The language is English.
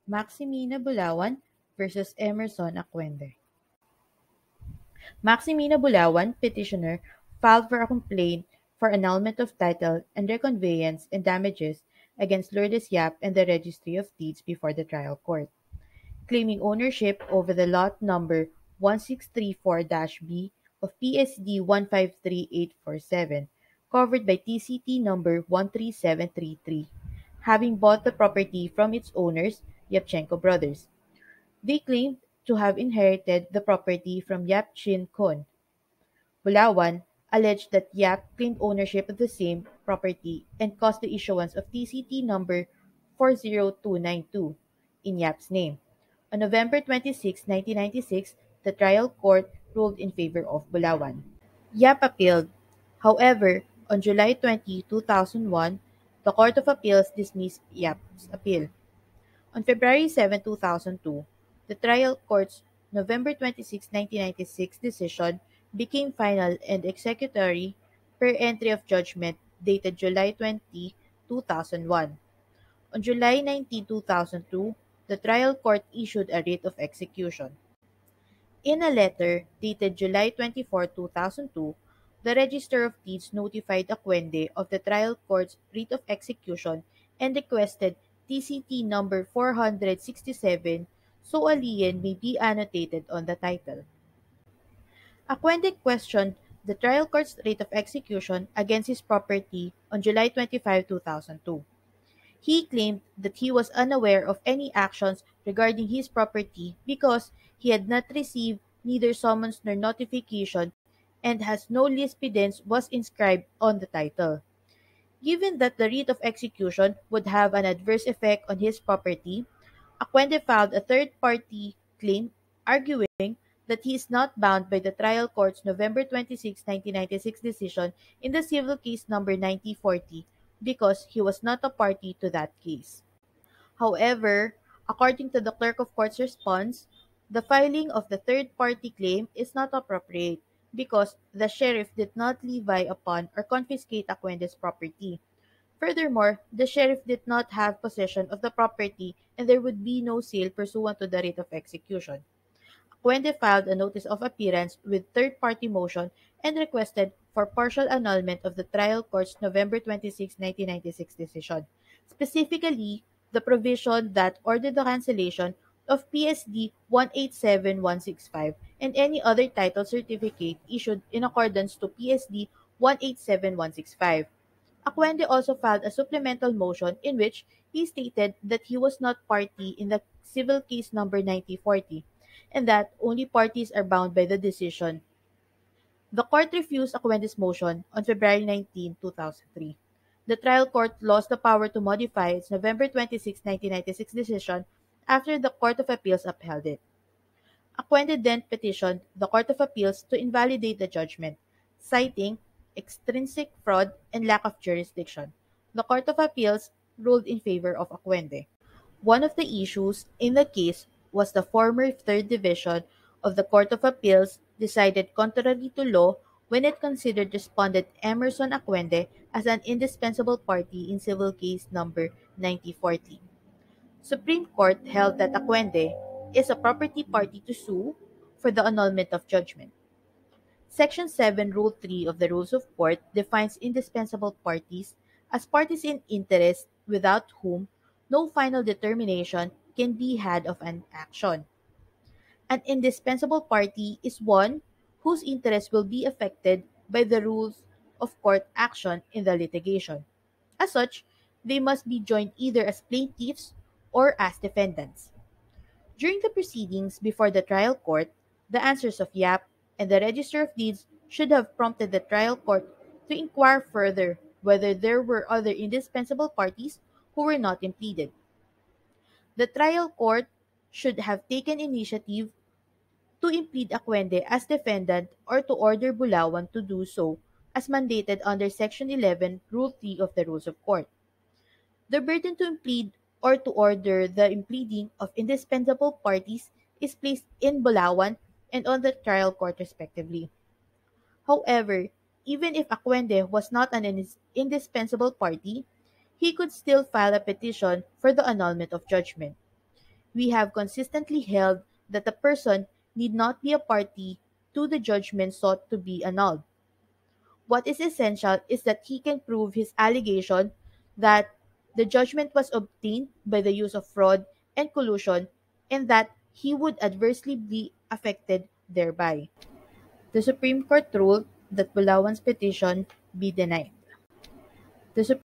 Maximina Bulawan versus Emerson Aquende. Maximina Bulawan, petitioner, filed for a complaint for annulment of title and reconveyance and damages against Lourdes Yap and the Registry of Deeds before the trial court, claiming ownership over the lot number 1634-B of PSD 153847, covered by TCT number 13733, having bought the property from its owners, Yapchenko Brothers. They claimed to have inherited the property from Yap Chin Kun. Bulawan alleged that Yap claimed ownership of the same property and caused the issuance of TCT number 40292 in Yap's name. On November 26, 1996, the trial court ruled in favor of Bulawan. Yap appealed. However, on July 20, 2001, the Court of Appeals dismissed Yap's appeal. On February 7, 2002, the trial court's November 26, 1996 decision became final and executory per entry of judgment dated July 20, 2001. On July 19, 2002, the trial court issued a writ of execution. In a letter dated July 24, 2002, the Register of Deeds notified Aquende of the trial court's writ of execution and requested TCT number 467 so a lien may be annotated on the title. Aquende questioned the trial court's writ of execution against his property on July 25, 2002. He claimed that he was unaware of any actions regarding his property because he had not received neither summons nor notification and has no lispidence was inscribed on the title. Given that the writ of execution would have an adverse effect on his property, Aquende filed a third-party claim arguing that he is not bound by the trial court's November 26, 1996 decision in the civil case number 9040 because he was not a party to that case. However, according to the clerk of court's response, the filing of the third-party claim is not appropriate because the sheriff did not levy upon or confiscate Aquende's property. Furthermore, the sheriff did not have possession of the property and there would be no sale pursuant to the writ of execution. Aquende filed a notice of appearance with third-party motion and requested for partial annulment of the trial court's November 26, 1996 decision, specifically the provision that ordered the cancellation of PSD 187165 and any other title certificate issued in accordance to PSD 187165. Aquende also filed a supplemental motion in which he stated that he was not party in the civil case number 9040 and that only parties are bound by the decision. The court refused Aquende's motion on February 19, 2003. The trial court lost the power to modify its November 26, 1996 decision after the Court of Appeals upheld it. Aquende then petitioned the Court of Appeals to invalidate the judgment, citing extrinsic fraud and lack of jurisdiction. The Court of Appeals ruled in favor of Aquende. One of the issues in the case was the former Third Division of the Court of Appeals decided contrary to law when it considered respondent Emerson Aquende as an indispensable party in civil case number 9040. Supreme Court held that Aquende is a property party to sue for the annulment of judgment. Section 7, Rule 3 of the Rules of Court defines indispensable parties as parties in interest without whom no final determination can be had of an action. An indispensable party is one whose interest will be affected by the rules of court action in the litigation. As such, they must be joined either as plaintiffs or as defendants. During the proceedings before the trial court, the answers of Yap and the Register of Deeds should have prompted the trial court to inquire further whether there were other indispensable parties who were not impleaded. The trial court should have taken initiative to implead Aquende as defendant or to order Bulawan to do so as mandated under Section 11, Rule 3 of the Rules of Court. The burden to implead or to order the impleading of indispensable parties is placed in Bulawan and on the trial court respectively. However, even if Aquende was not an indispensable party, he could still file a petition for the annulment of judgment. we have consistently held that a person need not be a party to the judgment sought to be annulled. What is essential is that he can prove his allegation that the judgment was obtained by the use of fraud and collusion and that he would adversely be affected thereby. The Supreme Court ruled that Bulawan's petition be denied. The